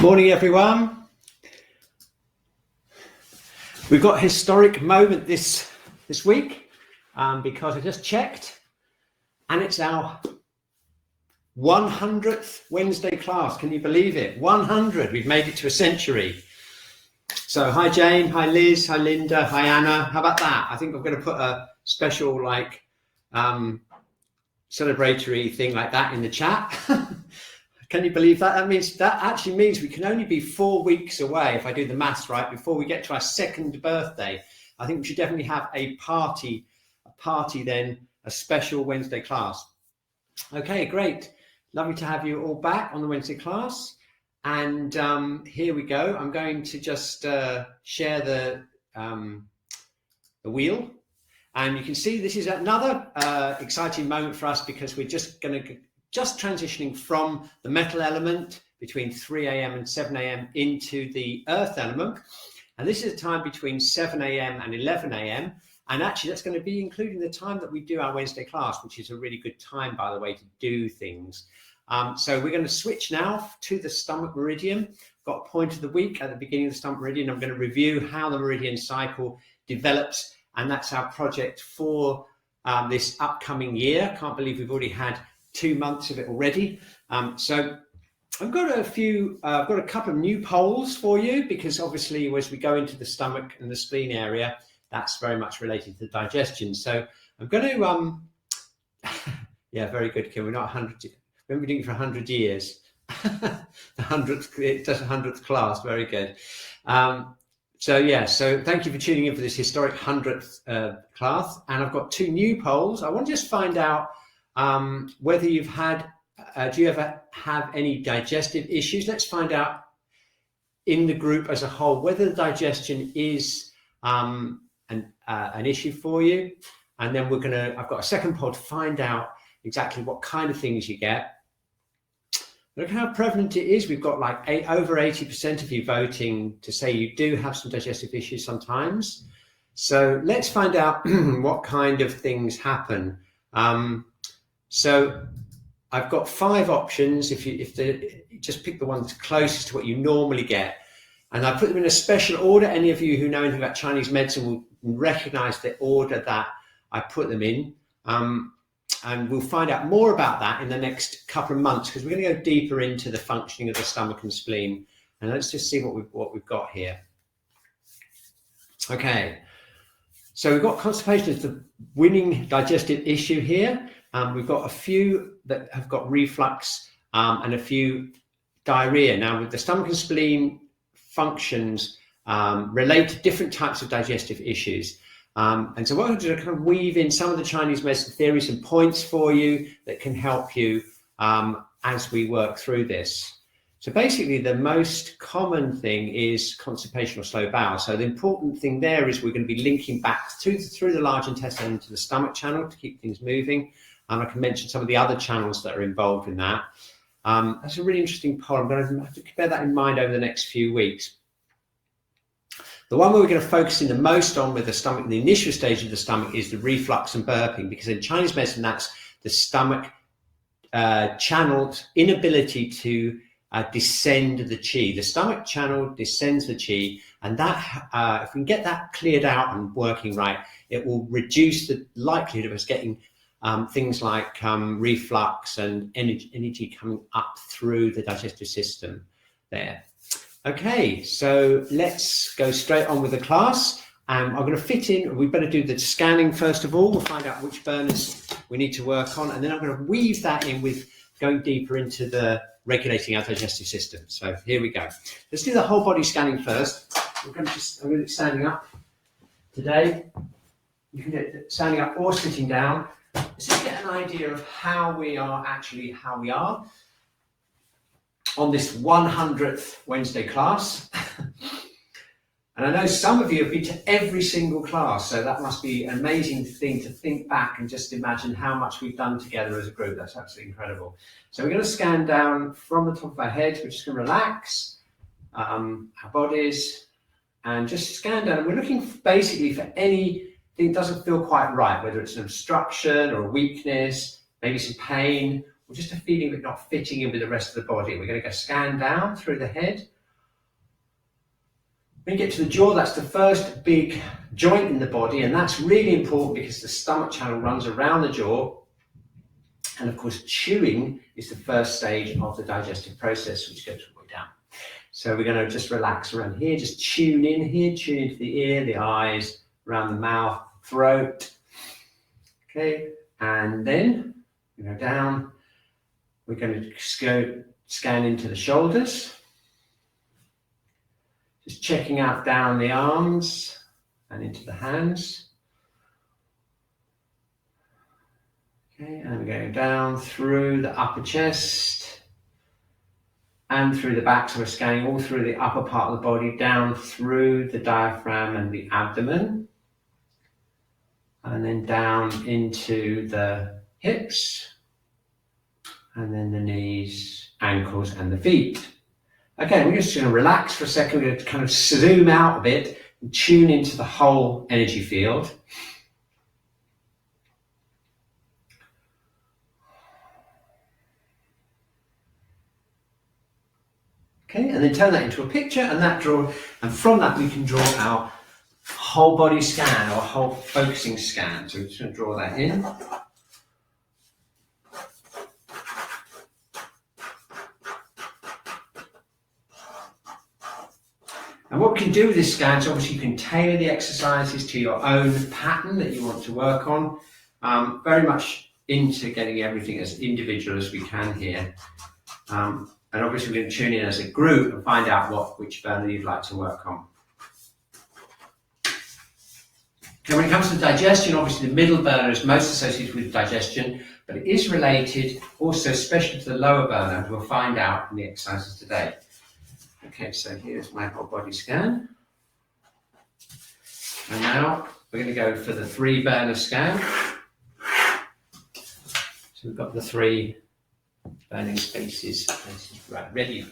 Morning, everyone. We've got a historic moment this week because I just checked and it's our 100th Wednesday class. Can you believe it? 100. We've made it to a century. So hi Jane, hi Liz, hi Linda, hi Anna. How about that? I think I'm going to put a special celebratory thing like that in the chat. Can you believe that? That actually means we can only be 4 weeks away, if I do the maths right, before we get to our second birthday. I think we should definitely have a party then, a special Wednesday class. Okay, great. Lovely to have you all back on the Wednesday class. And here we go. I'm going to just share the wheel. And you can see this is another exciting moment for us because we're just transitioning from the metal element between 3 a.m. and 7 a.m. into the earth element. And this is a time between 7 a.m. and 11 a.m. And actually that's going to be including the time that we do our Wednesday class, which is a really good time, by the way, to do things. So we're going to switch now to the stomach meridian. Got a point of the week at the beginning of the stomach meridian. I'm going to review how the meridian cycle develops. And that's our project for this upcoming year. Can't believe we've already had 2 months of it already. So I've got I've got a couple of new polls for you because obviously as we go into the stomach and the spleen area, that's very much related to digestion. So I'm going to, yeah, very good, Kim. We're not 100, we've been doing it for 100 years. The 100th, it does 100th class, very good. So thank you for tuning in for this historic 100th class. And I've got 2 new polls. I want to just find out whether you've had, do you ever have any digestive issues? Let's find out in the group as a whole whether the digestion is an issue for you. And then I've got a second poll to find out exactly what kind of things you get. Look how prevalent it is. We've got like over 80% of you voting to say you do have some digestive issues sometimes. So let's find out what kind of things happen. So I've got 5 options. If you just pick the one that's closest to what you normally get, and I put them in a special order. Any of you who know anything about Chinese medicine will recognize the order that I put them in. And we'll find out more about that in the next couple of months because we're going to go deeper into the functioning of the stomach and spleen. And let's just see what we've got here. Okay, so we've got constipation as the winning digestive issue here. We've got a few that have got reflux and a few diarrhea. Now, with the stomach and spleen functions relate to different types of digestive issues. And so what I'm going to do is kind of weave in some of the Chinese medicine theories and points for you that can help you as we work through this. So basically, the most common thing is constipation or slow bowel. So the important thing there is we're going to be linking back through the large intestine into the stomach channel to keep things moving. And I can mention some of the other channels that are involved in that. That's a really interesting poll. I'm going to have to bear that in mind over the next few weeks. The one where we're going to focus in the most on with the stomach, the initial stage of the stomach, is the reflux and burping, because in Chinese medicine, that's the stomach channel's inability to descend the qi. The stomach channel descends the qi, and that if we can get that cleared out and working right, it will reduce the likelihood of us getting things like reflux and energy coming up through the digestive system there. Okay, so let's go straight on with the class. I'm going to fit in, we better do the scanning first of all. We'll find out which burners we need to work on, and then I'm going to weave that in with going deeper into the regulating our digestive system. So here we go. Let's do the whole body scanning first. I'm going to do it standing up today. You can do it standing up or sitting down. Let's just get an idea of how we are on this 100th Wednesday class. And I know some of you have been to every single class, so that must be an amazing thing to think back and just imagine how much we've done together as a group. That's absolutely incredible. So we're going to scan down from the top of our head. We're just going to relax our bodies and just scan down. And we're looking basically for anything that doesn't feel quite right, whether it's an obstruction or a weakness, maybe some pain, or just a feeling of it not fitting in with the rest of the body. We're going to go scan down through the head, When you get to the jaw, that's the first big joint in the body, and that's really important because the stomach channel runs around the jaw. And of course, chewing is the first stage of the digestive process, which goes all the way down. So we're going to just relax around here, just tune in here, tune into the ear, the eyes, around the mouth, throat. Okay, and then we go down. We're going to go scan into the shoulders. Just checking out down the arms and into the hands. Okay, and we're going down through the upper chest and through the back. So we're scanning all through the upper part of the body, down through the diaphragm and the abdomen. And then down into the hips. And then the knees, ankles, and the feet. Okay, we're just going to relax for a second. We're going to kind of zoom out a bit and tune into the whole energy field. Okay, and then turn that into a picture, and from that we can draw our whole body scan or whole focusing scan. So we're just going to draw that in. And what we can do with this scan is obviously you can tailor the exercises to your own pattern that you want to work on. Very much into getting everything as individual as we can here. And obviously we're going to tune in as a group and find out which burner you'd like to work on. Okay, when it comes to digestion, obviously the middle burner is most associated with digestion, but it is related also especially to the lower burner, as we'll find out in the exercises today. Okay, so here's my whole body scan. And now we're going to go for the 3 burner scan. So we've got the 3 burning spaces right, ready.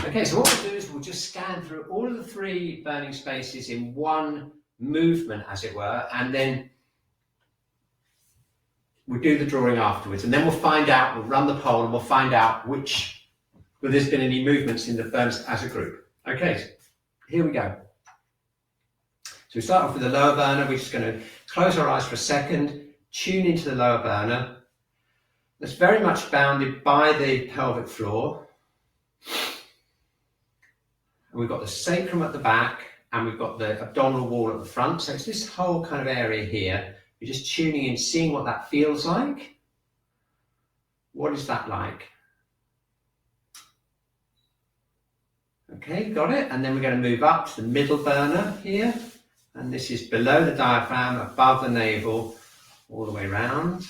Okay, so what we'll do is we'll just scan through all of the 3 burning spaces in one movement, as it were, and then we'll do the drawing afterwards. And then we'll run the poll and we'll find out whether there's been any movements in the burners as a group. Okay, so here we go. So we start off with the lower burner. We're just going to close our eyes for a second, tune into the lower burner. That's very much bounded by the pelvic floor. And we've got the sacrum at the back and we've got the abdominal wall at the front. So it's this whole kind of area here. You're just tuning in, seeing what that feels like. What is that like? Okay, got it. And then we're going to move up to the middle burner here. And this is below the diaphragm, above the navel, all the way around.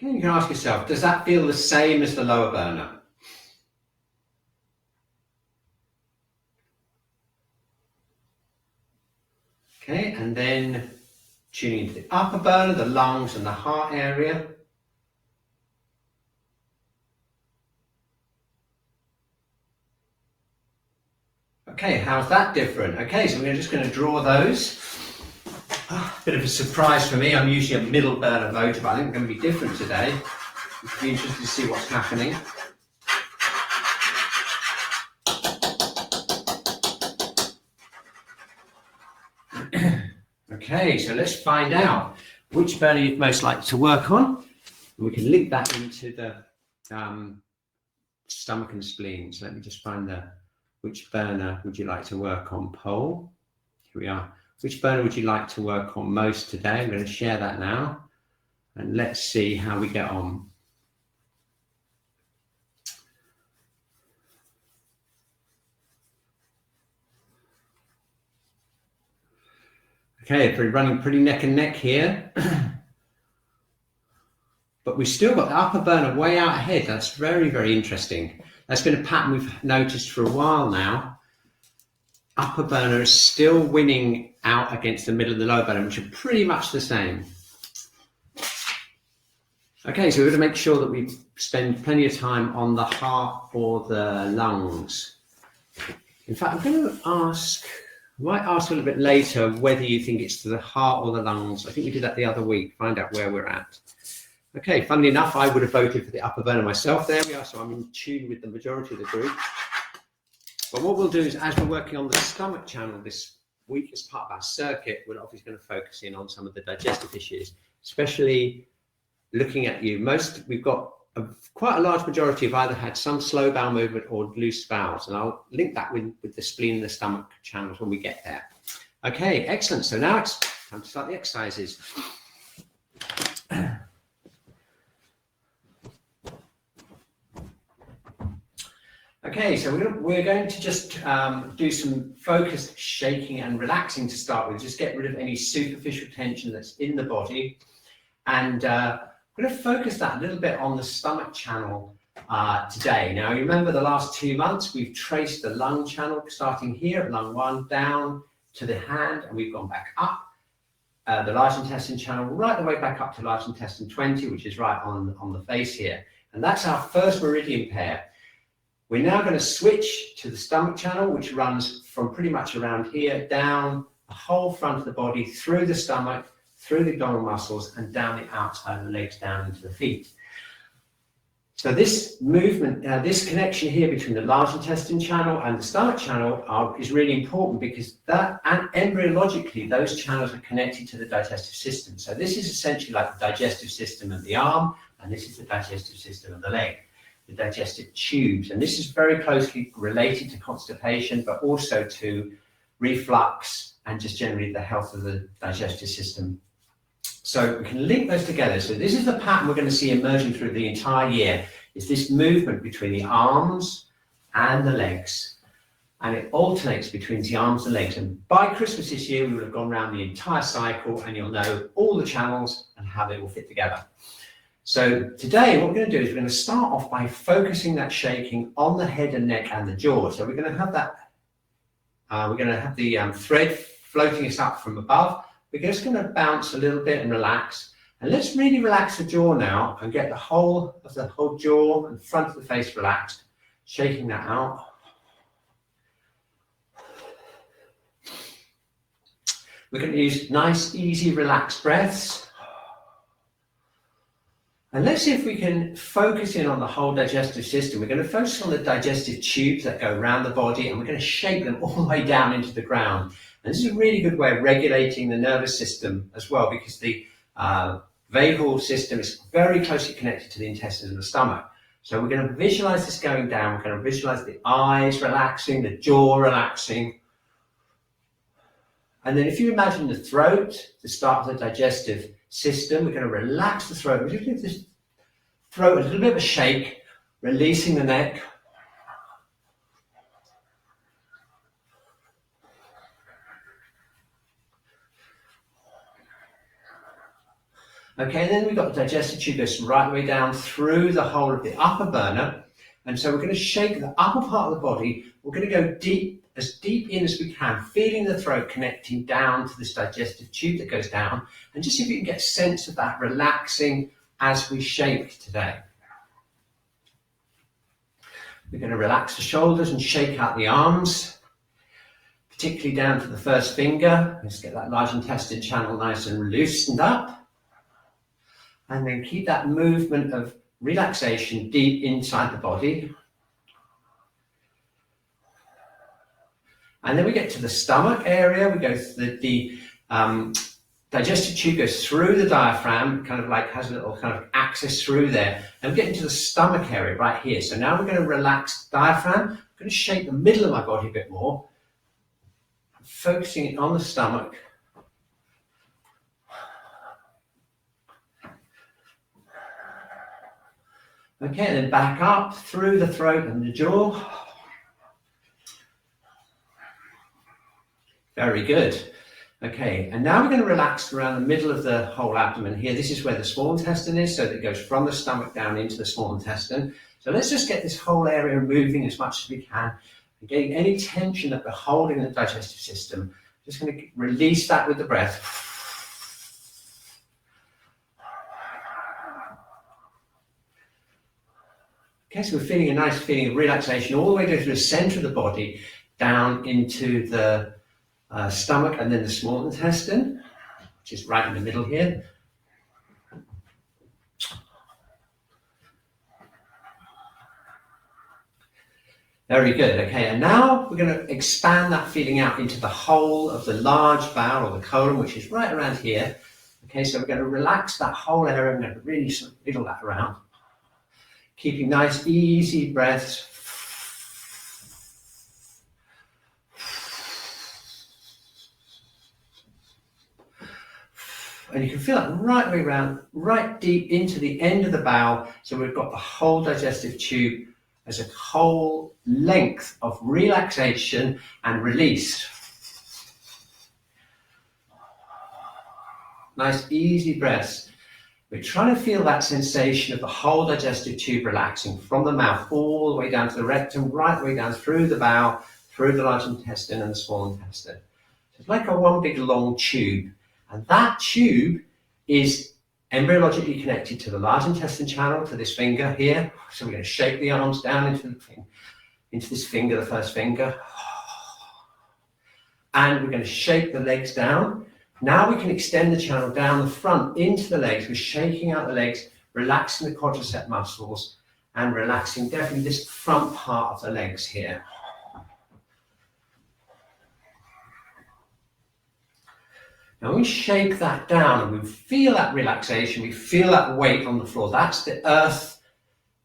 Okay, you can ask yourself, does that feel the same as the lower burner? Okay, and then tuning into the upper burner, the lungs and the heart area. Okay, how's that different? Okay, so we're just going to draw those. Bit of a surprise for me. I'm usually a middle burner motor, but I think it's going to be different today. It'll be interesting to see what's happening. Okay, so let's find out which burner you'd most like to work on. And we can link that into the stomach and spleen. So let me just find which burner would you like to work on poll. Here we are. Which burner would you like to work on most today? I'm going to share that now. And let's see how we get on. Okay, we're running pretty neck and neck here. But we've still got the upper burner way out ahead. That's very, very interesting. That's been a pattern we've noticed for a while now. Upper burner is still winning out against the middle and the lower burner, which are pretty much the same. Okay, so we're going to make sure that we spend plenty of time on the heart or the lungs. In fact, I'm going to ask I might ask a little bit later whether you think it's to the heart or the lungs. I think we did that the other week, find out where we're at. Okay, funnily enough, I would have voted for the upper burner myself. There we are, so I'm in tune with the majority of the group. But what we'll do is, as we're working on the stomach channel this week as part of our circuit, we're obviously going to focus in on some of the digestive issues, especially looking at you. We've got quite a large majority have either had some slow bowel movement or loose bowels, and I'll link that with the spleen and the stomach channels when we get there. Okay, excellent. So now it's time to start the exercises. Okay, so we're going to just do some focused shaking and relaxing to start with. Just get rid of any superficial tension that's in the body, and we're going to focus that a little bit on the stomach channel today. Now, you remember the last 2 months, we've traced the lung channel, starting here at lung 1, down to the hand, and we've gone back up the large intestine channel, right the way back up to large intestine 20, which is right on the face here. And that's our first meridian pair. We're now going to switch to the stomach channel, which runs from pretty much around here, down the whole front of the body, through the stomach, through the abdominal muscles, and down the outside of the legs, down into the feet. So this movement, this connection here between the large intestine channel and the stomach channel is really important, because that, and embryologically, those channels are connected to the digestive system. So this is essentially like the digestive system of the arm, and this is the digestive system of the leg, the digestive tubes. And this is very closely related to constipation, but also to reflux and just generally the health of the digestive system. So we can link those together. So this is the pattern we're going to see emerging through the entire year, is this movement between the arms and the legs. And it alternates between the arms and legs. And by Christmas this year, we will have gone around the entire cycle, and you'll know all the channels and how they will fit together. So today, what we're going to do is we're going to start off by focusing that shaking on the head and neck and the jaw. So we're going to have that, we're going to have the thread floating us up from above. We're just going to bounce a little bit and relax. And let's really relax the jaw now and get the whole jaw and front of the face relaxed, shaking that out. We're going to use nice, easy, relaxed breaths. And let's see if we can focus in on the whole digestive system. We're going to focus on the digestive tubes that go around the body, and we're going to shake them all the way down into the ground. And this is a really good way of regulating the nervous system as well, because the vagal system is very closely connected to the intestines and the stomach. So we're going to visualize this going down. We're going to visualize the eyes relaxing, the jaw relaxing. And then if you imagine the throat, the start of the digestive system, we're going to relax the throat. We're going to give this throat a little bit of a shake, releasing the neck. Okay, and then we've got the digestive tube goes right the way down through the whole of the upper burner. And so we're going to shake the upper part of the body. We're going to go deep, as deep in as we can, feeling the throat connecting down to this digestive tube that goes down. And just see if you can get a sense of that relaxing as we shake today. We're going to relax the shoulders and shake out the arms, particularly down to the first finger. Let's get that large intestine channel nice and loosened up. And then keep that movement of relaxation deep inside the body. And then we get to the stomach area. We go through the digestive tube goes through the diaphragm, kind of like has a little kind of access through there. And we get into the stomach area right here. So now we're going to relax the diaphragm. I'm going to shake the middle of my body a bit more, focusing on the stomach. Okay, and then back up through the throat and the jaw. Very good. Okay, and now we're going to relax around the middle of the whole abdomen here. This is where the small intestine is, so that it goes from the stomach down into the small intestine. So let's just get this whole area moving as much as we can, and getting any tension that we're holding in the digestive system. Just going to release that with the breath. Okay, so we're feeling a nice feeling of relaxation all the way down through the center of the body, down into the stomach and then the small intestine, which is right in the middle here. Very good. Okay, and now we're going to expand that feeling out into the whole of the large bowel or the colon, which is right around here. Okay, so we're going to relax that whole area. I'm going to really sort of wiggle that around, keeping nice, easy breaths. And you can feel that right way around, right deep into the end of the bowel. So we've got the whole digestive tube as a whole length of relaxation and release. Nice, easy breaths. We're trying to feel that sensation of the whole digestive tube relaxing from the mouth all the way down to the rectum, right the way down through the bowel, through the large intestine and the small intestine. So it's like a one big long tube. And that tube is embryologically connected to the large intestine channel, to this finger here. So we're going to shake the arms down into this finger, the first finger. And we're going to shake the legs down. Now we can extend the channel down the front into the legs. We're shaking out the legs, relaxing the quadricep muscles, and relaxing definitely this front part of the legs here. Now we shake that down and we feel that relaxation, we feel that weight on the floor. That's the earth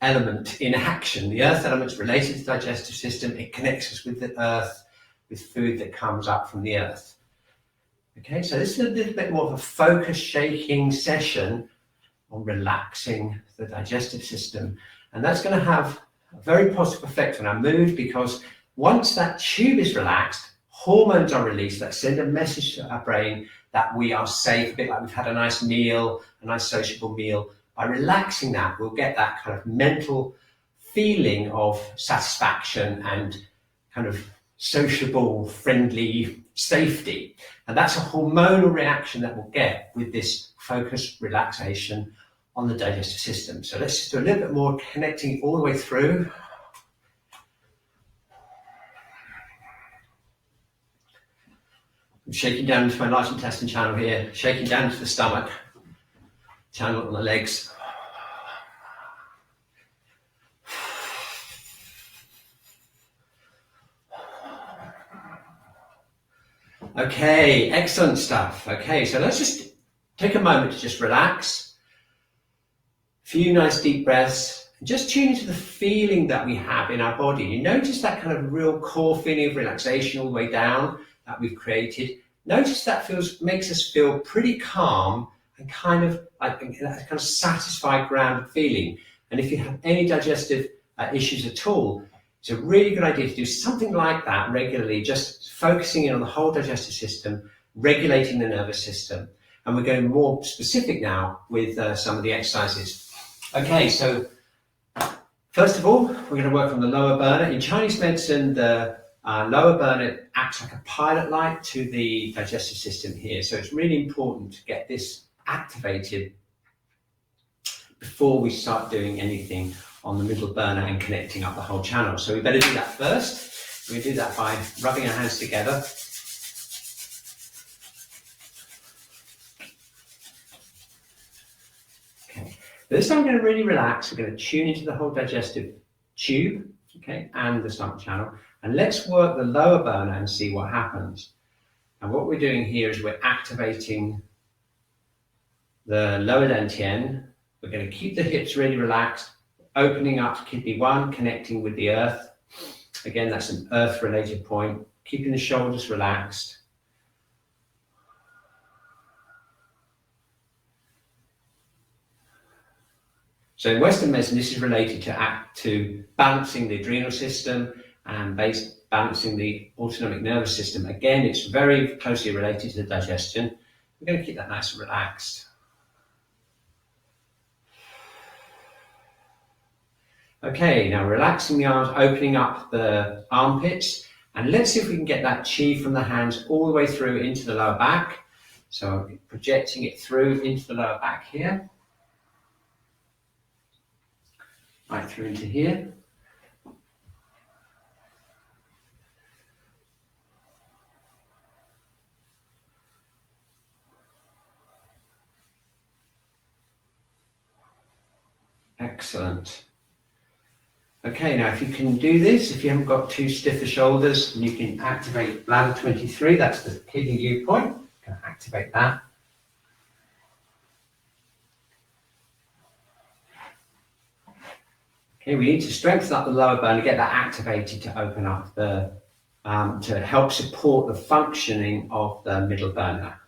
element in action. The earth element is related to the digestive system. It connects us with the earth, with food that comes up from the earth. Okay, so this is a little bit more of a focus shaking session on relaxing the digestive system. And that's going to have a very positive effect on our mood, because once that tube is relaxed, hormones are released that send a message to our brain that we are safe, a bit like we've had a nice meal, a nice sociable meal. By relaxing that, we'll get that kind of mental feeling of satisfaction and kind of sociable, friendly safety. And that's a hormonal reaction that we'll get with this focused relaxation on the digestive system. So let's just do a little bit more, connecting all the way through. I'm shaking down into my large intestine channel here, shaking down into the stomach, channel on the legs. Okay, excellent stuff. Okay, so let's just take a moment to just relax. A few nice deep breaths. And just tune into the feeling that we have in our body. You notice that kind of real core feeling of relaxation all the way down that we've created. Notice that makes us feel pretty calm and kind of like that kind of satisfied, grounded feeling. And if you have any digestive issues at all, it's a really good idea to do something like that regularly, just focusing in on the whole digestive system, regulating the nervous system. And we're going more specific now with some of the exercises. Okay, so first of all, we're going to work on the lower burner. In Chinese medicine, the lower burner acts like a pilot light to the digestive system here. So it's really important to get this activated before we start doing anything on the middle burner and connecting up the whole channel. So we better do that first. We do that by rubbing our hands together. Okay. This time we're going to really relax. We're going to tune into the whole digestive tube, okay, and the stomach channel. And let's work the lower burner and see what happens. And what we're doing here is we're activating the lower dantian. We're going to keep the hips really relaxed, opening up kidney 1, connecting with the earth. Again, that's an earth-related point. Keeping the shoulders relaxed. So in Western medicine, this is related to balancing the adrenal system and balancing the autonomic nervous system. Again, it's very closely related to the digestion. We're going to keep that nice and relaxed. Okay, now relaxing the arms, opening up the armpits, and let's see if we can get that chi from the hands all the way through into the lower back. So I'm projecting it through into the lower back here, right through into here. Excellent. Okay, now if you can do this, if you haven't got too stiff the shoulders, and you can activate bladder 23, that's the kidney dew point. Going to activate that. Okay, we need to strengthen up the lower burner, get that activated to open up the, to help support the functioning of the middle burner.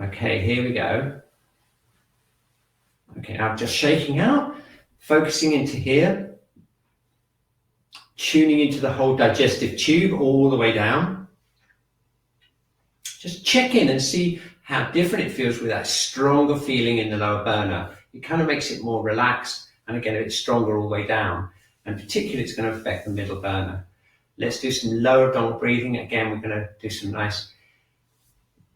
Okay, here we go. Okay, now just shaking out, focusing into here. Tuning into the whole digestive tube all the way down. Just check in and see how different it feels with that stronger feeling in the lower burner. It kind of makes it more relaxed and again, it's stronger all the way down. And particularly it's going to affect the middle burner. Let's do some lower abdominal breathing. Again, we're going to do some nice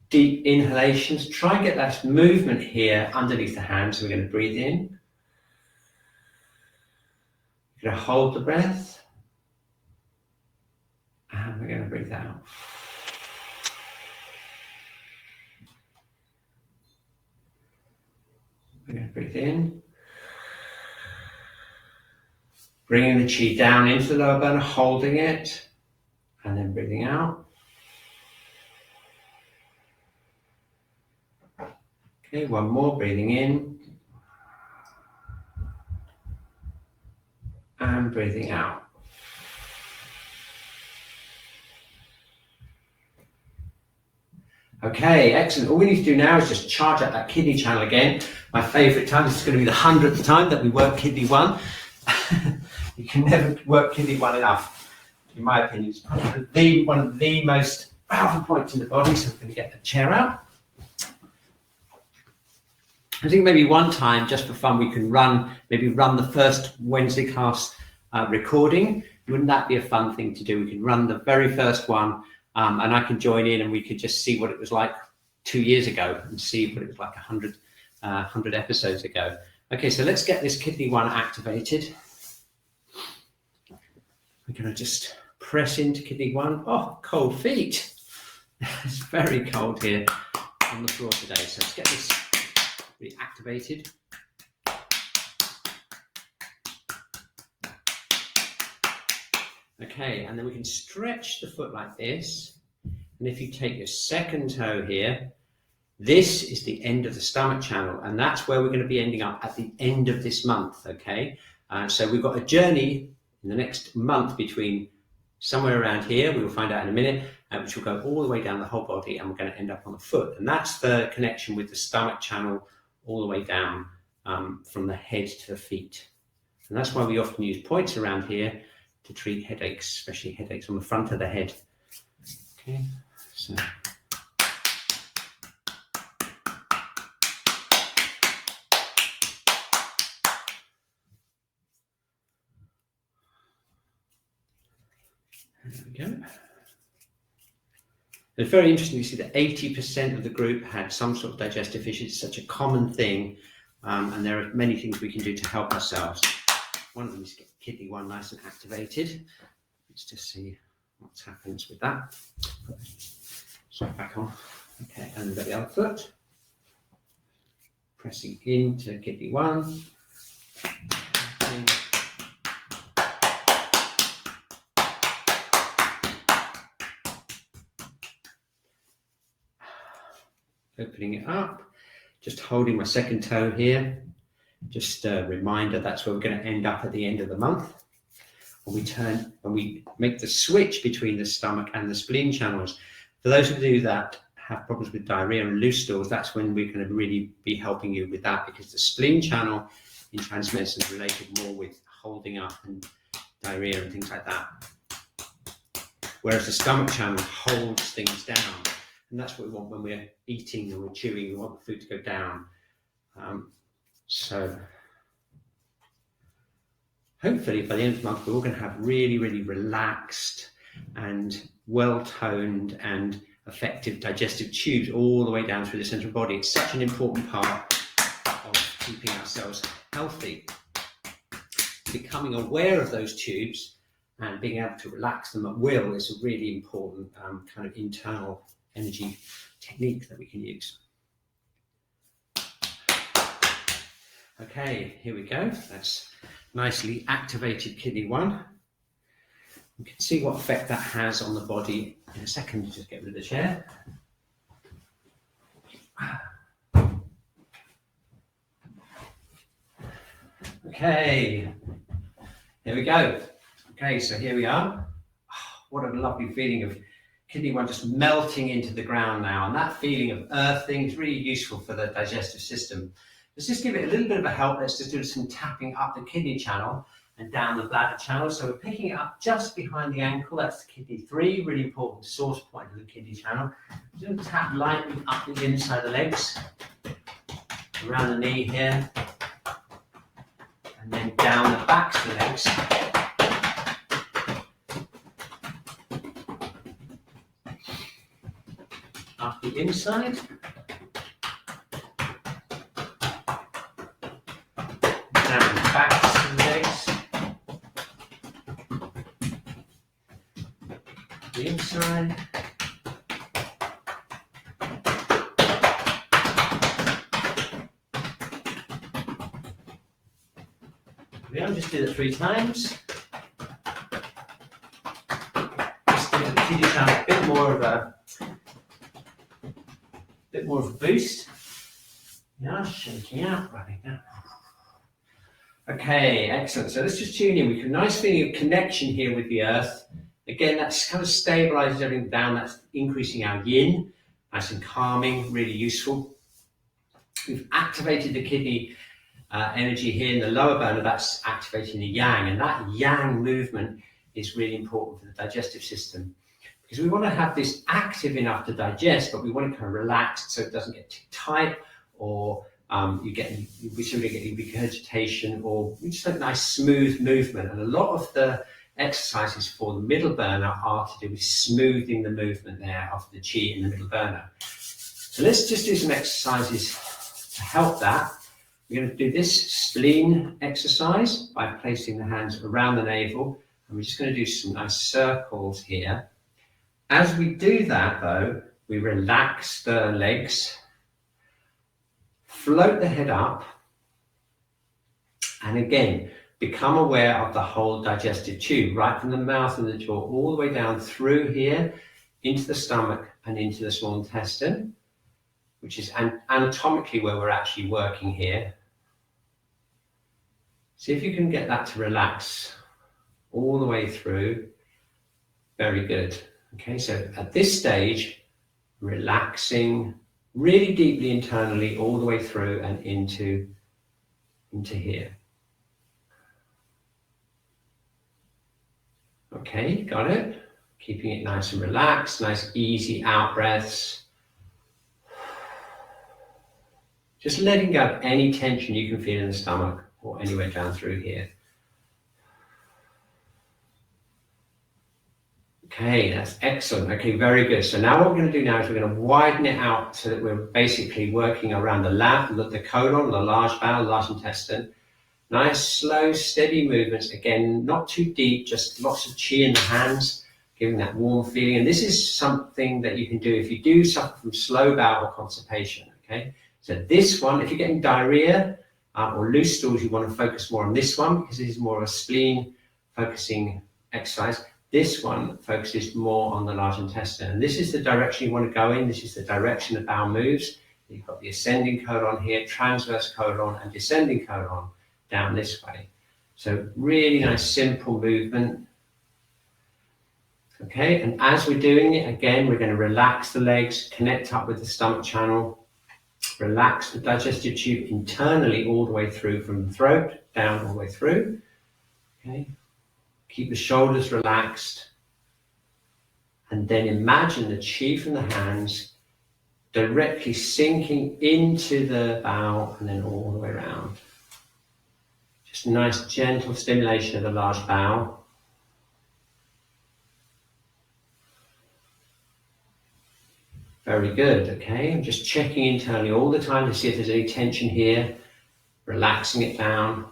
deep inhalations. Try and get that movement here underneath the hands. So we're going to breathe in. We're going to hold the breath. And we're going to breathe out. We're going to breathe in. Bringing the Qi down into the lower burner, holding it, and then breathing out. Okay, one more, breathing in. And breathing out. Okay, excellent. All we need to do now is just charge up that kidney channel again. My favourite time, this is going to be the 100th time that we work kidney 1. You can never work kidney 1 enough, in my opinion. It's probably one of the most powerful points in the body, so I'm going to get the chair out. I think maybe one time, just for fun, we can run the first Wednesday class recording. Wouldn't that be a fun thing to do? We can run the very first one. And I can join in and we could just see what it was like 2 years ago and see what it was like 100 episodes ago. Okay, so let's get this kidney 1 activated. We're going to just press into kidney 1. Oh, cold feet. It's very cold here on the floor today. So let's get this reactivated. Okay, and then we can stretch the foot like this. And if you take your second toe here, this is the end of the stomach channel. And that's where we're going to be ending up at the end of this month, okay? So we've got a journey in the next month between somewhere around here, we will find out in a minute, which will go all the way down the whole body and we're going to end up on the foot. And that's the connection with the stomach channel all the way down from the head to the feet. And that's why we often use points around here to treat headaches, especially headaches on the front of the head. Okay, so. There we go. It's very interesting to see that 80% of the group had some sort of digestive issue. It's such a common thing, and there are many things we can do to help ourselves. One of them is get kidney 1 nice and activated. Let's just see what happens with that. So back on. Okay, and the other foot. Pressing into kidney 1. Okay. Opening it up. Just holding my second toe here. Just a reminder, that's where we're going to end up at the end of the month. When we make the switch between the stomach and the spleen channels. For those of you that have problems with diarrhea and loose stools, that's when we're going to really be helping you with that, because the spleen channel in Chinese medicine is related more with holding up and diarrhea and things like that. Whereas the stomach channel holds things down. And that's what we want when we're eating and we're chewing. We want the food to go down. So hopefully by the end of the month, we're all going to have really, really relaxed and well-toned and effective digestive tubes all the way down through the central body. It's such an important part of keeping ourselves healthy. Becoming aware of those tubes and being able to relax them at will is a really important kind of internal energy technique that we can use. Okay, here we go. That's nicely activated kidney 1. You can see what effect that has on the body in a second. Just get rid of the chair. Okay, here we go. Okay, so here we are. What a lovely feeling of kidney 1 just melting into the ground now. And that feeling of earthing is really useful for the digestive system. Let's just give it a little bit of a help. Let's just do some tapping up the kidney channel and down the bladder channel. So we're picking it up just behind the ankle. That's kidney 3, really important source point of the kidney channel. Just tap lightly up the inside of the legs, around the knee here, and then down the backs of the legs. Up the inside. Down the backs of the legs. The inside. We'll just do it 3 times. Just give the kidney channel a bit more of a boost. Yeah, shaking out, rubbing down. Okay, excellent. So let's just tune in. We have a nice feeling of connection here with the earth. Again, that's kind of stabilizes everything down. That's increasing our yin, nice and calming, really useful. We've activated the kidney energy here in the lower burner. That's activating the yang, and that yang movement is really important for the digestive system. Because we want to have this active enough to digest, but we want to kind of relax so it doesn't get too tight, or we simply get regurgitation, or we just have a nice smooth movement. And a lot of the exercises for the middle burner are to do with smoothing the movement there of the qi in the middle burner. So let's just do some exercises to help that. We're going to do this spleen exercise by placing the hands around the navel, and we're just going to do some nice circles here. As we do that, though, we relax the legs, float the head up, and again, become aware of the whole digestive tube, right from the mouth and the jaw, all the way down through here, into the stomach and into the small intestine, which is anatomically where we're actually working here. See if you can get that to relax all the way through. Very good. Okay, so at this stage, relaxing really deeply internally all the way through and into here. Okay, got it? Keeping it nice and relaxed, nice easy out breaths. Just letting go of any tension you can feel in the stomach or anywhere down through here. Okay, that's excellent. Okay, very good. So now what we're going to do now is we're going to widen it out so that we're basically working around the colon, the large bowel, large intestine. Nice, slow, steady movements. Again, not too deep, just lots of qi in the hands, giving that warm feeling. And this is something that you can do if you do suffer from slow bowel or constipation. Okay, so this one, if you're getting diarrhea or loose stools, you want to focus more on this one because this is more of a spleen focusing exercise. This one focuses more on the large intestine. And this is the direction you want to go in. This is the direction the bowel moves. You've got the ascending colon here, transverse colon, and descending colon down this way. So really nice, simple movement. Okay, and as we're doing it, again, we're going to relax the legs, connect up with the stomach channel, relax the digestive tube internally all the way through from the throat, down all the way through. Okay. Keep the shoulders relaxed, and then imagine the qi from the hands directly sinking into the bowel and then all the way around. Just a nice gentle stimulation of the large bowel. Very good, okay? I'm just checking internally all the time to see if there's any tension here, relaxing it down.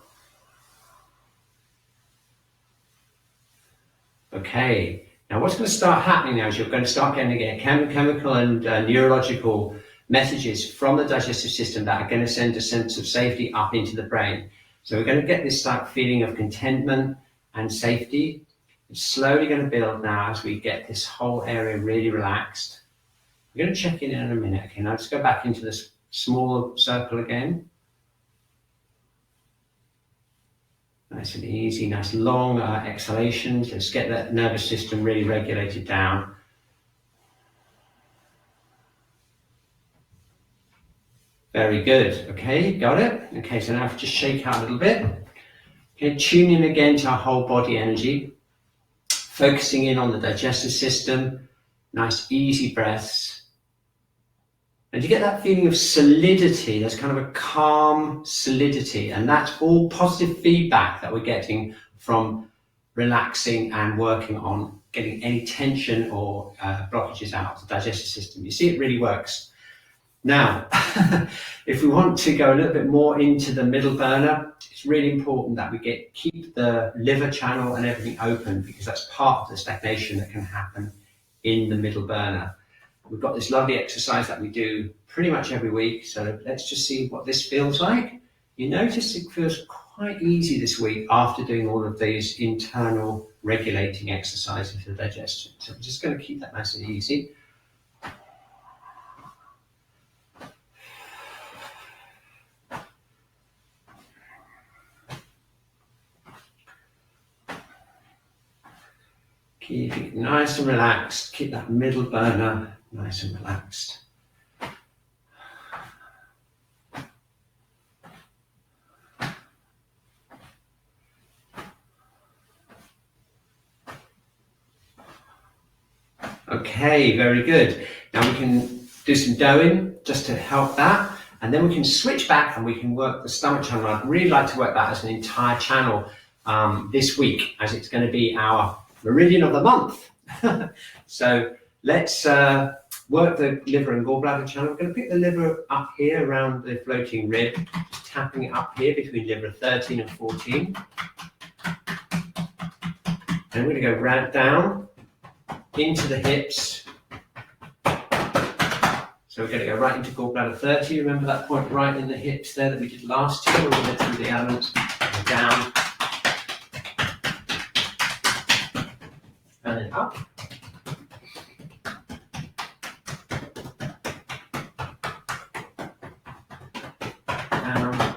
Okay, now what's going to start happening now is you're going to start getting chemical and neurological messages from the digestive system that are going to send a sense of safety up into the brain. So we're going to get this like feeling of contentment and safety. It's slowly going to build now as we get this whole area really relaxed. We're going to check in a minute. Okay, now let's go back into this smaller circle again. Nice and easy, nice long exhalations. Let's get that nervous system really regulated down. Very good. Okay, got it. Okay, so now just shake out a little bit. Okay, tune in again to our whole body energy, focusing in on the digestive system. Nice, easy breaths. And you get that feeling of solidity. There's kind of a calm solidity, and that's all positive feedback that we're getting from relaxing and working on getting any tension or blockages out of the digestive system. You see, it really works. Now, if we want to go a little bit more into the middle burner, it's really important that we keep the liver channel and everything open, because that's part of the stagnation that can happen in the middle burner. We've got this lovely exercise that we do pretty much every week. So let's just see what this feels like. You notice it feels quite easy this week after doing all of these internal regulating exercises for the digestion. So I'm just going to keep that nice and easy. Keep it nice and relaxed. Keep that middle burner nice and relaxed. Okay, very good. Now we can do some doing just to help that, and then we can switch back and we can work the stomach channel. I'd really like to work that as an entire channel this week, as it's going to be our Meridian of the month. So let's work the liver and gallbladder channel. We're going to pick the liver up here around the floating rib, just tapping it up here between liver 13 and 14. And we're going to go right down into the hips. So we're going to go right into gallbladder 30. Remember that point right in the hips there that we did last year, when we went through the elements, and down. And then up. Down.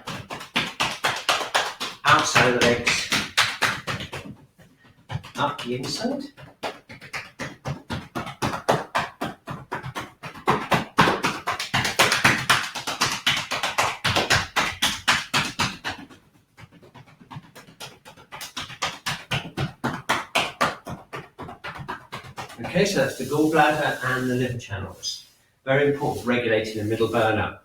Outside of the legs. Up the inside. Okay, so that's the gallbladder and the liver channels. Very important for regulating the middle burner.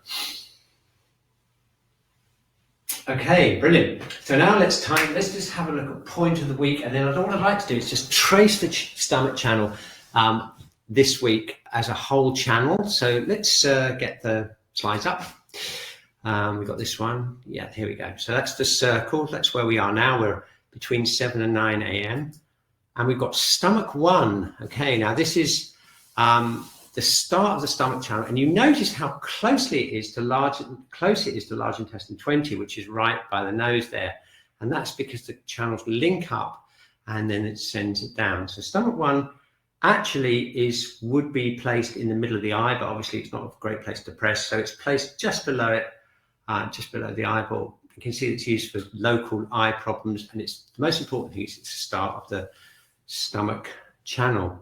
Okay, brilliant. So now let's just have a look at point of the week, and then what I'd like to do is just trace the stomach channel this week as a whole channel. So let's get the slides up. We've got this one. Yeah, here we go. So that's the circle. That's where we are now. We're between 7 and 9 a.m. And we've got stomach 1. Okay, now this is the start of the stomach channel, and you notice how close it is to large intestine 20, which is right by the nose there. And that's because the channels link up and then it sends it down. So stomach 1 actually would be placed in the middle of the eye, but obviously it's not a great place to press. So it's placed just below it, just below the eyeball. You can see it's used for local eye problems, and it's the most important thing is it's the start of the stomach channel.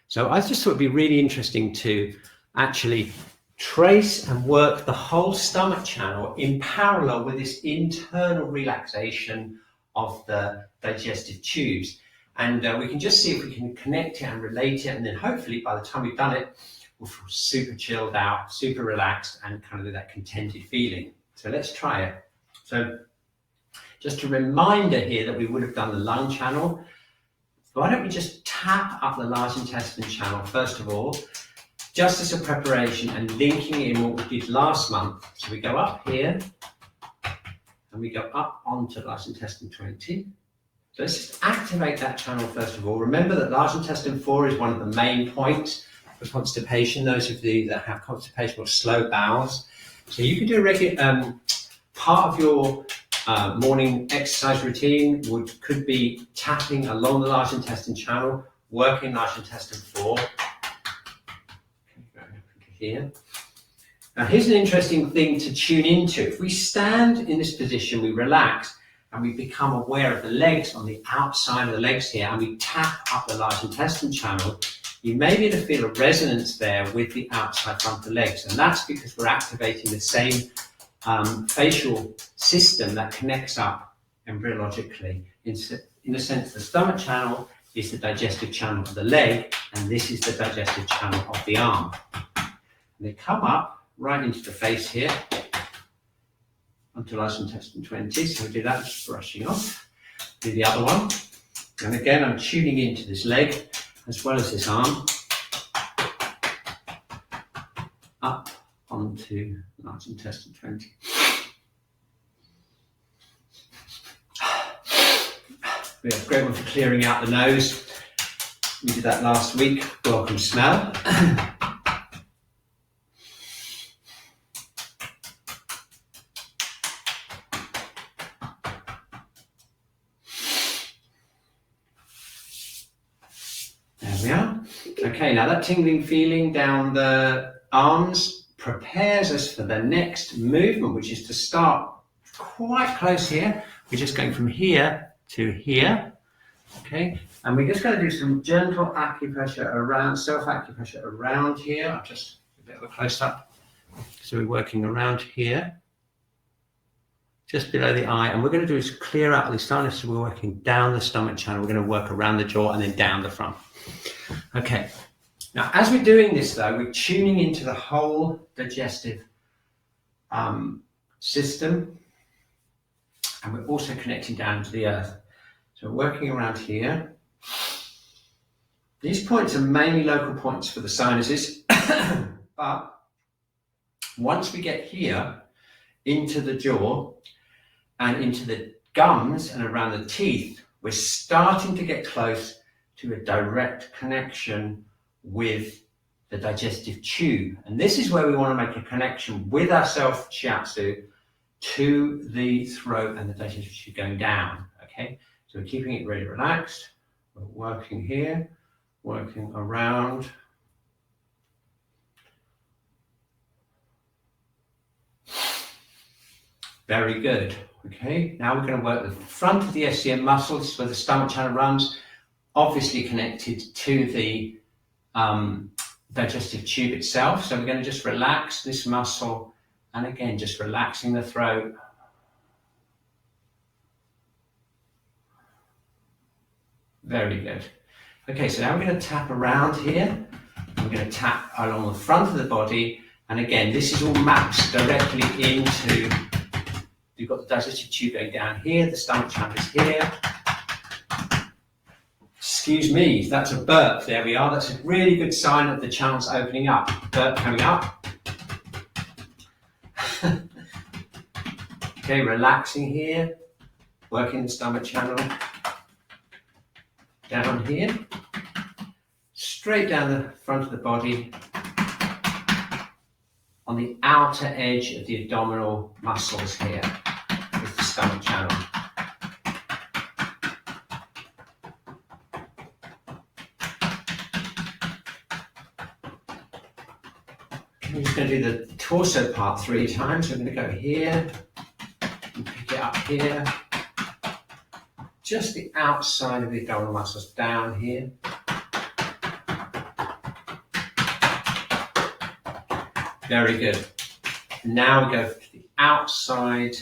So I just thought it'd be really interesting to actually trace and work the whole stomach channel in parallel with this internal relaxation of the digestive tubes. And we can just see if we can connect it and relate it, and then hopefully by the time we've done it, we'll feel super chilled out, super relaxed, and kind of that contented feeling. So let's try it. So just a reminder here that we would have done the lung channel. Why don't we just tap up the large intestine channel first of all, just as a preparation and linking in what we did last month. So we go up here and we go up onto large intestine 20. Let's just activate that channel first of all. Remember that large intestine 4 is one of the main points for constipation, those of you that have constipation or slow bowels. So you can do a regular, part of your morning exercise routine could be tapping along the large intestine channel, working large intestine 4. Here. Now here's an interesting thing to tune into. If we stand in this position, we relax and we become aware of the legs on the outside of the legs here, and we tap up the large intestine channel, you may be able to feel a resonance there with the outside front of the legs. And that's because we're activating the same facial system that connects up embryologically. In a sense, the stomach channel is the digestive channel of the leg, and this is the digestive channel of the arm. And they come up right into the face here, onto large intestine 20. So we do that, just brushing off. Do the other one. And again, I'm tuning into this leg as well as this arm, up onto large intestine 20. We have a great one for clearing out the nose. We did that last week. Welcome smell. Okay, now that tingling feeling down the arms prepares us for the next movement, which is to start quite close here. We're just going from here to here, okay? And we're just going to do some gentle acupressure around, self-acupressure around here. I'll just a bit of a close-up. So we're working around here, just below the eye. And we're going to do is clear out the sinus. So we're working down the stomach channel. We're going to work around the jaw and then down the front. Okay, now as we're doing this though, we're tuning into the whole digestive system, and we're also connecting down to the earth. So we're working around here. These points are mainly local points for the sinuses, but once we get here into the jaw and into the gums and around the teeth, we're starting to get close to a direct connection with the digestive tube. And this is where we want to make a connection with our self Shiatsu to the throat and the digestive tube going down, okay? So we're keeping it really relaxed. We're working here, working around. Very good, okay? Now we're going to work the front of the SCM muscles where the stomach channel runs, obviously connected to the digestive tube itself. So we're going to just relax this muscle, and again, just relaxing the throat. Very good. Okay, so now we're going to tap around here. We're going to tap along the front of the body, and again, this is all mapped directly into, you've got the digestive tube going down here, the stomach channel is here. Excuse me, that's a burp. There we are. That's a really good sign of the channels opening up. Burp coming up. Okay, relaxing here. Working the stomach channel. Down here. Straight down the front of the body. On the outer edge of the abdominal muscles here with the stomach channel. We're just going to do the torso part 3 times. We're going to go here and pick it up here. Just the outside of the abdominal muscles down here. Very good. Now we go to the outside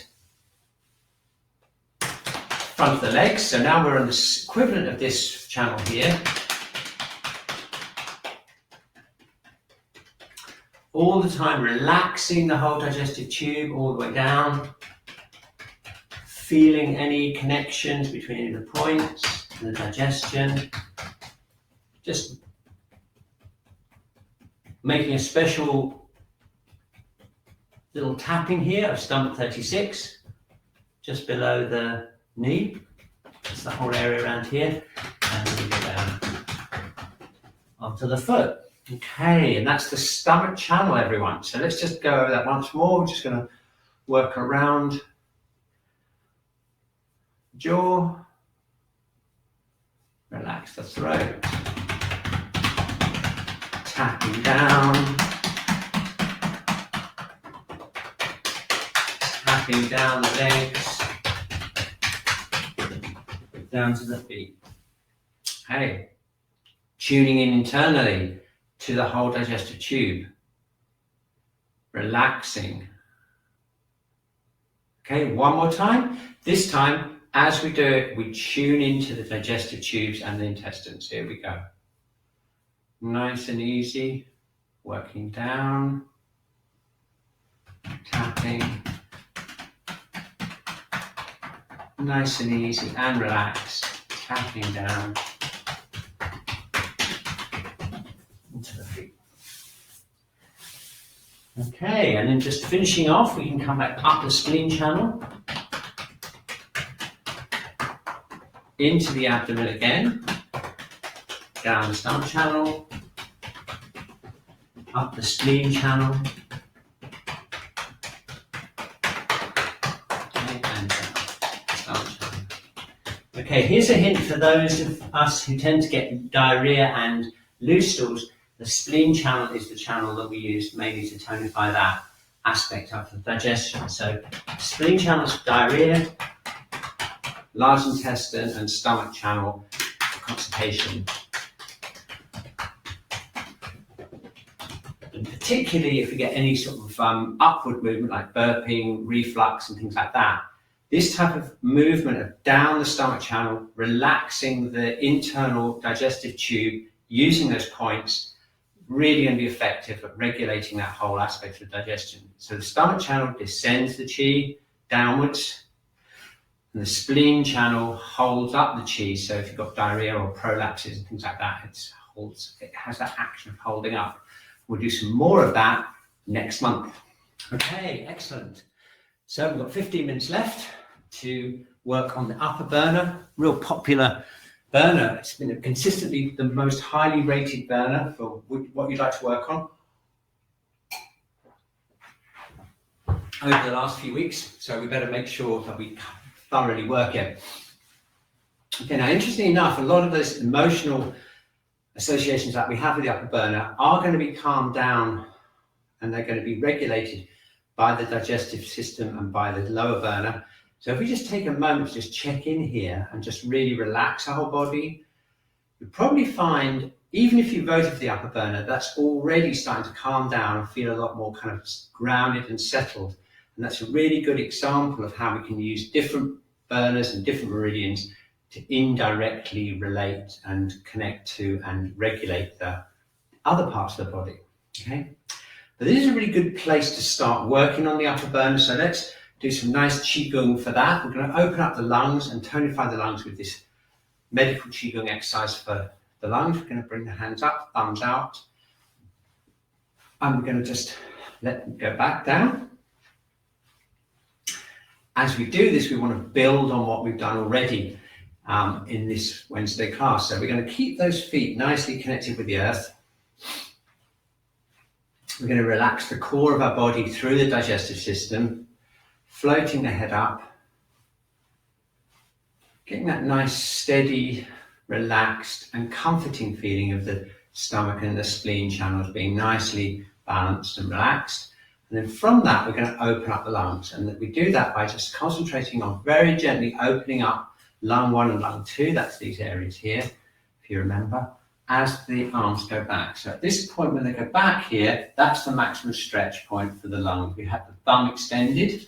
front of the legs. So now we're on the equivalent of this channel here. All the time relaxing the whole digestive tube all the way down, feeling any connections between the points and the digestion. Just making a special little tapping here of stomach 36, just below the knee. That's the whole area around here. And we go down onto the foot. Okay, and that's the stomach channel, everyone. So let's just go over that once more. We're just going to work around jaw, relax the throat, tapping down, tapping down the legs, down to the feet. Hey, tuning in internally to the whole digestive tube, relaxing. Okay, one more time. This time, as we do it, we tune into the digestive tubes and the intestines. Here we go. Nice and easy, working down, tapping. Nice and easy and relaxed, tapping down into the feet. Okay, and then just finishing off, we can come back up the spleen channel, into the abdomen again, down the stomach channel, up the spleen channel, okay, and down the stomach channel. Okay, here's a hint for those of us who tend to get diarrhea and loose stools. The spleen channel is the channel that we use mainly to tonify that aspect of the digestion. So spleen channel is diarrhea, large intestine and stomach channel for constipation. And particularly if we get any sort of upward movement like burping, reflux and things like that, this type of movement of down the stomach channel, relaxing the internal digestive tube, using those points, really going to be effective at regulating that whole aspect of digestion. So the stomach channel descends the qi downwards, and the spleen channel holds up the qi. So if you've got diarrhea or prolapses and things like that, it has that action of holding up. We'll do some more of that next month. Okay, excellent. So we've got 15 minutes left to work on the upper burner, real popular burner. It's been consistently the most highly rated burner for what you'd like to work on over the last few weeks. So we better make sure that we thoroughly work it. Okay, now interestingly enough, a lot of those emotional associations that we have with the upper burner are going to be calmed down and they're going to be regulated by the digestive system and by the lower burner. So if we just take a moment to just check in here and just really relax our whole body, you'll probably find, even if you voted for the upper burner, that's already starting to calm down and feel a lot more kind of grounded and settled. And that's a really good example of how we can use different burners and different meridians to indirectly relate and connect to and regulate the other parts of the body. Okay, but this is a really good place to start working on the upper burner. So let's do some nice Qi Gong for that. We're going to open up the lungs and tonify the lungs with this medical Qi Gong exercise for the lungs. We're going to bring the hands up, thumbs out, and we're going to just let them go back down. As we do this, we want to build on what we've done already in this Wednesday class. So we're going to keep those feet nicely connected with the earth. We're going to relax the core of our body through the digestive system, floating the head up, getting that nice, steady, relaxed and comforting feeling of the stomach and the spleen channels being nicely balanced and relaxed. And then from that, we're going to open up the lungs. And we do that by just concentrating on very gently opening up lung 1 and lung 2. That's these areas here, if you remember, as the arms go back. So at this point, when they go back here, that's the maximum stretch point for the lungs. We have the thumb extended.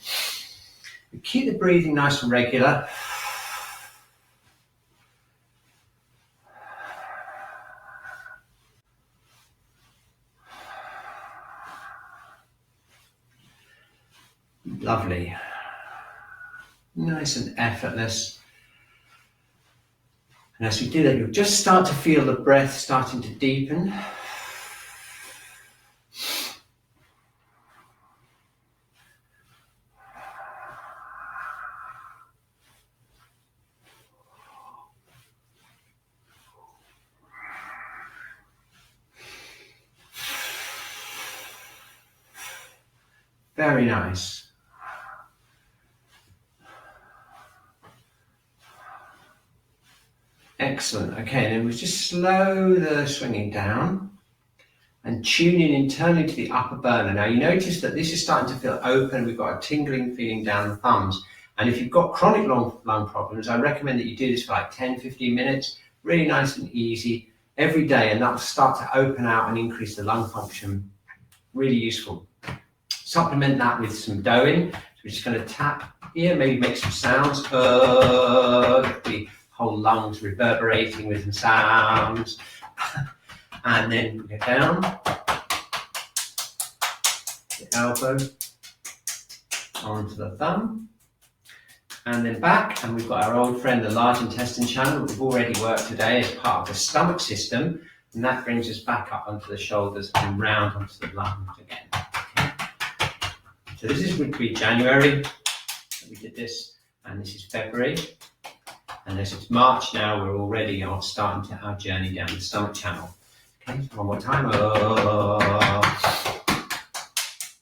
We keep the breathing nice and regular. Lovely. Nice and effortless. And as we do that, you'll just start to feel the breath starting to deepen. Very nice. Excellent. Okay, and then we just slow the swinging down and tune in internally to the upper burner. Now you notice that this is starting to feel open. We've got a tingling feeling down the thumbs. And if you've got chronic lung problems, I recommend that you do this for like 10, 15 minutes, really nice and easy every day, and that will start to open out and increase the lung function. Really useful. Supplement that with some doing. So we're just going to tap here, maybe make some sounds. The whole lungs reverberating with some sounds. And then we go down, the elbow onto the thumb, and then back, and we've got our old friend, the large intestine channel, that we've already worked today as part of the stomach system, and that brings us back up onto the shoulders and round onto the lungs again. So this would be January that we did this, and this is February, and as it's March now, we're already starting our journey down the stomach channel. Okay, so one more time.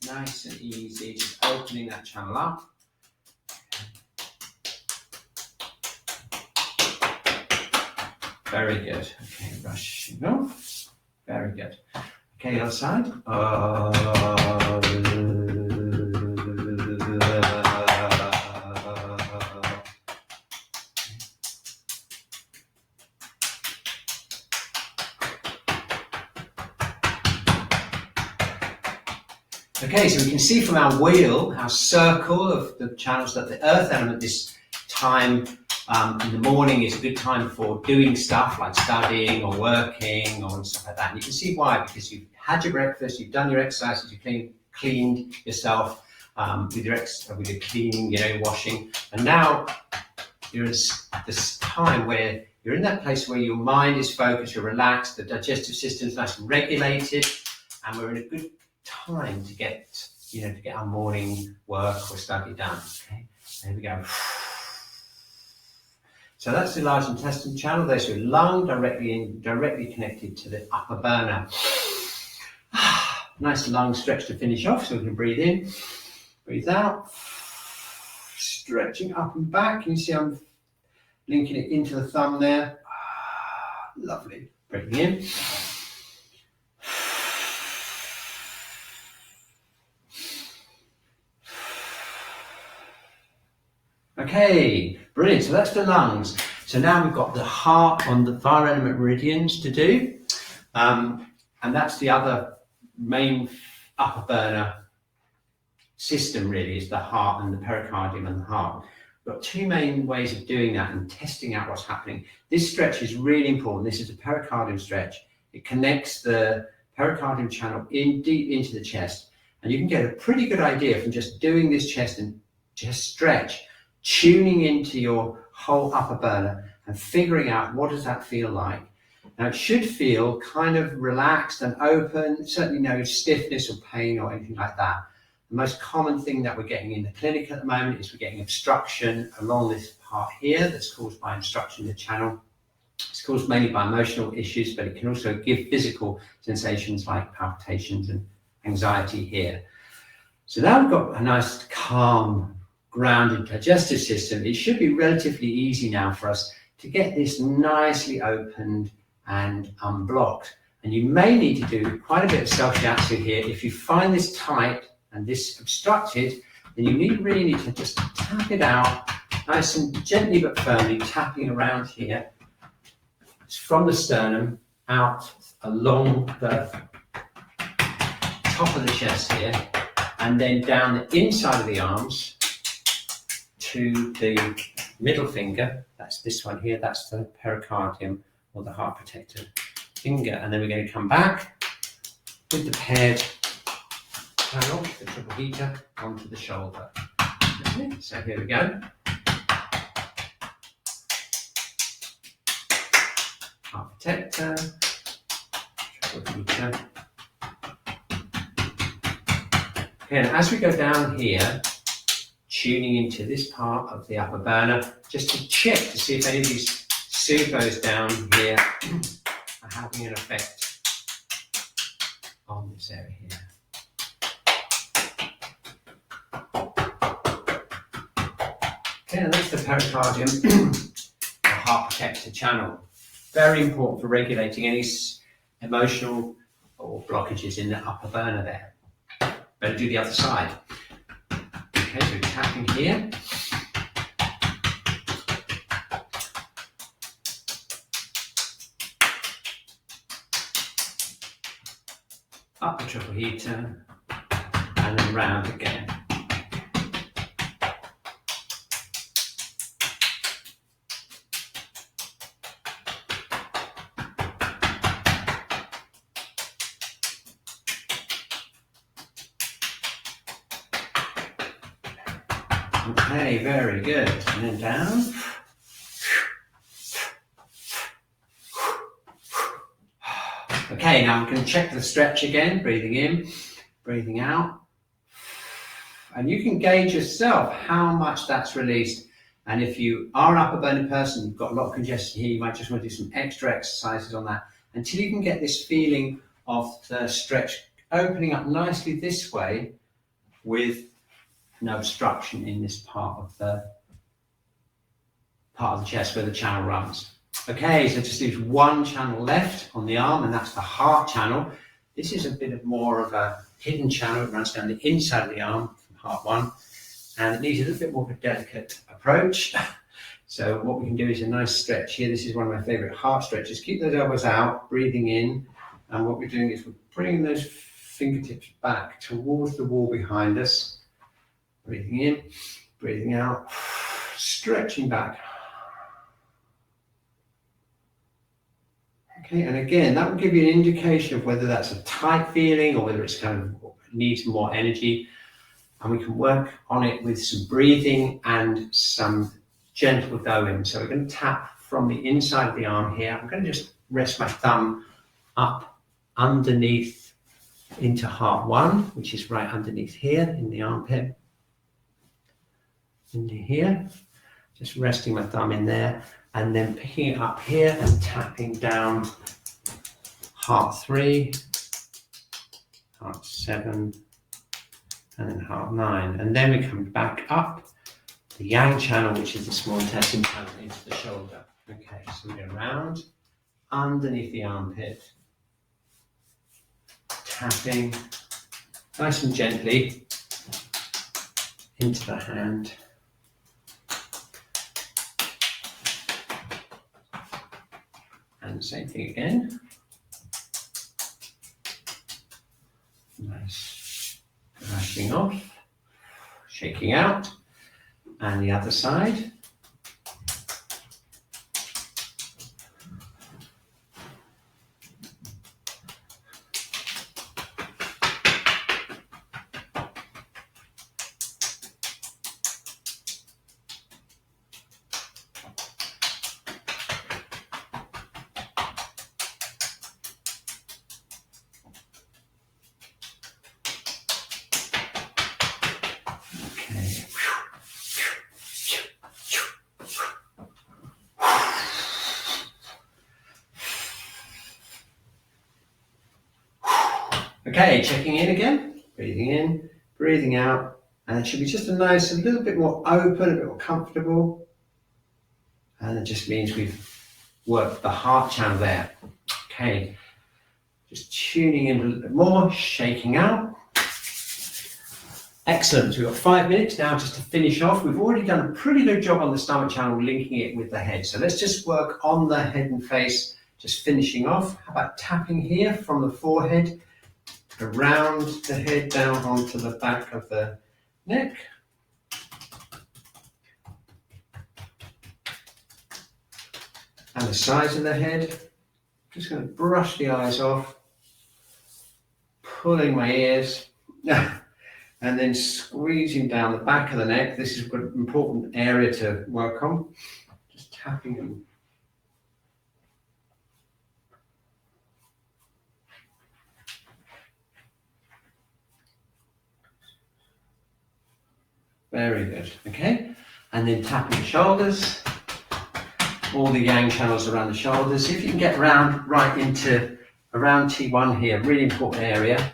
Nice and easy, just opening that channel up. Very good. Okay, brushing off. Very good. Okay, other side. Okay, so we can see from our wheel, our circle of the channels, that the earth element this time in the morning is a good time for doing stuff like studying or working or stuff like that. And you can see why, because you've had your breakfast, you've done your exercises, you've cleaned yourself with your cleaning, washing, and now you're at this time where you're in that place where your mind is focused, you're relaxed, the digestive system is nice and regulated, and we're in a good time to get our morning work or study done. Okay, there we go. So that's the large intestine channel. There's your lung directly connected to the upper burner. Nice lung stretch to finish off, so we can breathe in, breathe out, stretching up and back. Can you see I'm linking it into the thumb there? Lovely. Breathing in. Okay, brilliant. So that's the lungs. So now we've got the heart on the fire element meridians to do. And that's the other main upper burner system, really, is the heart and the pericardium and the heart. We've got two main ways of doing that and testing out what's happening. This stretch is really important. This is a pericardium stretch. It connects the pericardium channel deep into the chest. And you can get a pretty good idea from just doing this chest and just stretch, tuning into your whole upper burner and figuring out what does that feel like. Now it should feel kind of relaxed and open, certainly no stiffness or pain or anything like that. The most common thing that we're getting in the clinic at the moment is we're getting obstruction along this part here that's caused by obstruction in the channel. It's caused mainly by emotional issues, but it can also give physical sensations like palpitations and anxiety here. So now we've got a nice calm grounded digestive system. It should be relatively easy now for us to get this nicely opened and unblocked. And you may need to do quite a bit of self-shiatsu here. If you find this tight and this obstructed, then you really need to just tap it out, nice and gently but firmly, tapping around here. It's from the sternum out along the top of the chest here, and then down the inside of the arms to the middle finger. That's this one here. That's the pericardium or the heart protector finger. And then we're going to come back with the paired channel, the triple heater, onto the shoulder. Okay, so here we go. Heart protector, triple heater. Okay, and as we go down here, tuning into this part of the upper burner, just to check to see if any of these supos down here are having an effect on this area here. Okay, and that's the pericardium, the heart protector channel. Very important for regulating any emotional or blockages in the upper burner there. Better do the other side. Okay, so tapping here. Up the triple heater and then round again. Okay, very good. And then down. Okay, now we can check the stretch again, breathing in, breathing out. And you can gauge yourself how much that's released. And if you are an upper burning person, you've got a lot of congestion here, you might just want to do some extra exercises on that until you can get this feeling of the stretch opening up nicely this way with no obstruction in this part of the chest where the channel runs. Okay, so just leaves one channel left on the arm, and that's the heart channel. This is a bit more of a hidden channel. It runs down the inside of the arm from heart one, and it needs a little bit more of a delicate approach. So what we can do is a nice stretch here. This is one of my favorite heart stretches. Keep those elbows out, breathing in, and what we're doing is we're bringing those fingertips back towards the wall behind us. Breathing in, breathing out, stretching back. Okay, and again, that will give you an indication of whether that's a tight feeling or whether it's kind of needs more energy. And we can work on it with some breathing and some gentle going. So we're going to tap from the inside of the arm here. I'm going to just rest my thumb up underneath into heart one, which is right underneath here in the armpit. Into here, just resting my thumb in there, and then picking it up here and tapping down heart 3, heart 7, and then heart 9. And then we come back up the yang channel, which is the small intestine channel, into the shoulder. Okay, so we go around underneath the armpit, tapping nice and gently into the hand. And same thing again. Nice. Brushing off, shaking out, and the other side. Okay, checking in again, breathing in, breathing out, and it should be just a little bit more open, a bit more comfortable. And it just means we've worked the heart channel there. Okay, just tuning in a little bit more, shaking out. Excellent, so we've got 5 minutes now just to finish off. We've already done a pretty good job on the stomach channel, linking it with the head. So let's just work on the head and face, just finishing off. How about tapping here from the forehead, around the head down onto the back of the neck. And the sides of the head. Just going to brush the eyes off, pulling my ears, and then squeezing down the back of the neck. This is an important area to work on. Just tapping them. Very good, okay? And then tapping the shoulders, all the yang channels around the shoulders. If you can get around right into around T1 here, really important area.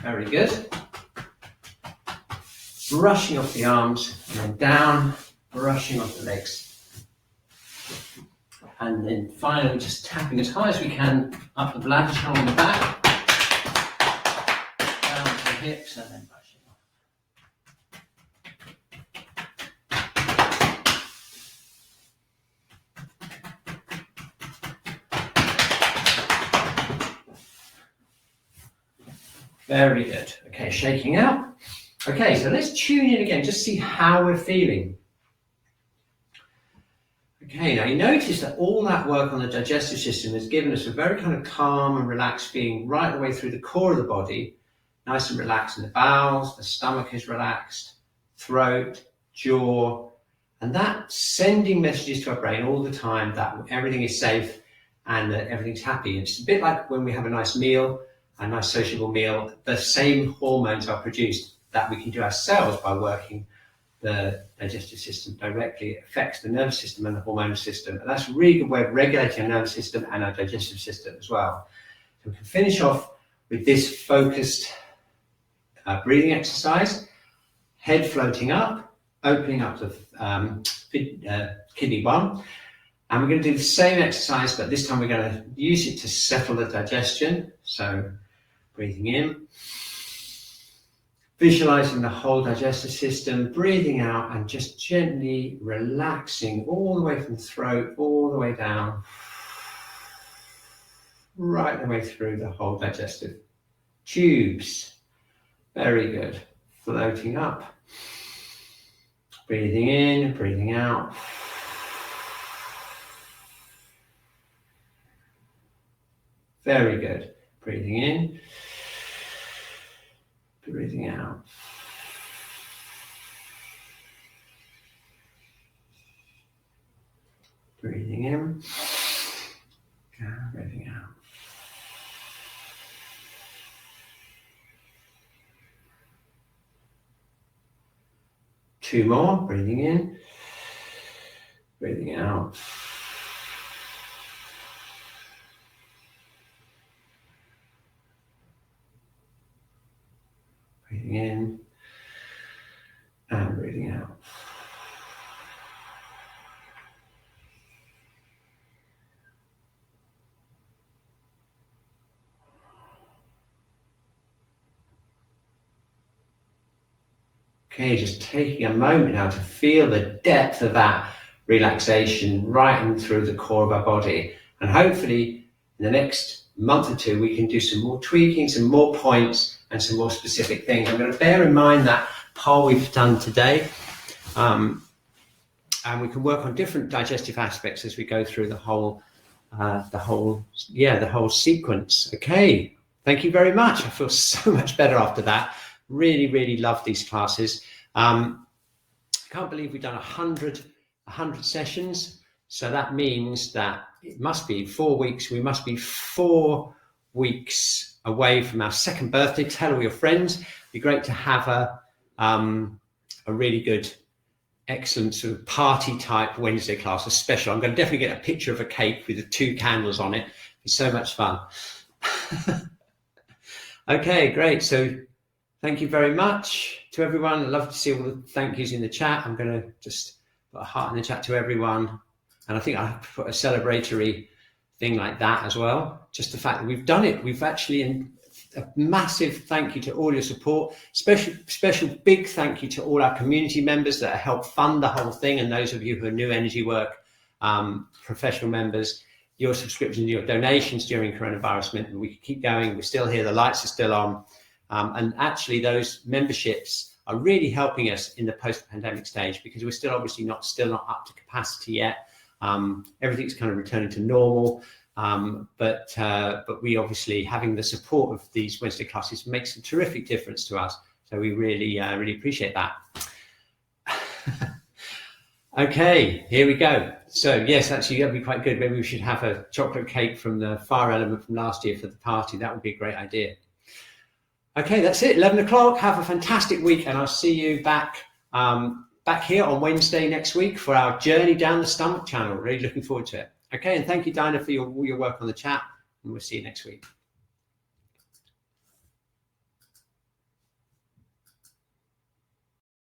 Very good. brushing off the arms, and then down, brushing off the legs. And then finally just tapping as high as we can up the bladder channel on the back, down to the hips, and then brushing off. Very good. Okay, shaking out. Okay, so let's tune in again, just see how we're feeling. Okay, now you notice that all that work on the digestive system has given us a very kind of calm and relaxed feeling right the way through the core of the body. Nice and relaxed in the bowels, the stomach is relaxed, throat, jaw, and that's sending messages to our brain all the time that everything is safe and that everything's happy. It's a bit like when we have a nice meal, a nice sociable meal, the same hormones are produced that we can do ourselves by working the digestive system directly. It affects the nervous system and the hormonal system. And that's a really good way of regulating our nervous system and our digestive system as well. So we can finish off with this focused breathing exercise. Head floating up, opening up the kidney one. And we're going to do the same exercise, but this time we're going to use it to settle the digestion. So breathing in, visualizing the whole digestive system, breathing out and just gently relaxing all the way from the throat, all the way down, right the way through the whole digestive tubes. Very good. Floating up, breathing in, breathing out. Very good. Breathing in, breathing out. Breathing in, and breathing out. Two more, breathing in, breathing out. Breathing in and breathing out. Okay, just taking a moment now to feel the depth of that relaxation right in through the core of our body. And hopefully in the next month or two, we can do some more tweaking, some more points and some more specific things. I'm going to bear in mind that poll we've done today. And we can work on different digestive aspects as we go through the whole sequence. Okay, thank you very much. I feel so much better after that. Really love these classes. I can't believe we've done 100 sessions. So that means that it must be 4 weeks. We must be 4 weeks away from our second birthday. Tell all your friends. It'd be great to have a really good, excellent sort of party type Wednesday class, a special. I'm going to definitely get a picture of a cake with the 2 candles on it. It'd be so much fun. Okay, great. So thank you very much to everyone. I'd love to see all the thank yous in the chat. I'm going to just put a heart in the chat to everyone. And I think I put a celebratory thing like that as well. Just the fact that we've done it. We've actually, a massive thank you to all your support. Special big thank you to all our community members that helped fund the whole thing. And those of you who are new energy work, professional members, your subscriptions, your donations during coronavirus meant that we could keep going. We're still here. The lights are still on. And actually those memberships are really helping us in the post-pandemic stage because we're still obviously still not up to capacity yet. Everything's kind of returning to normal. But we obviously, having the support of these Wednesday classes makes a terrific difference to us. So we really appreciate that. Okay, here we go. So yes, actually that'd be quite good. Maybe we should have a chocolate cake from the fire element from last year for the party. That would be a great idea. Okay, that's it. 11 o'clock. Have a fantastic week, and I'll see you back here on Wednesday next week for our journey down the stomach channel. Really looking forward to it. Okay, and thank you, Dinah, for all your work on the chat, and we'll see you next week.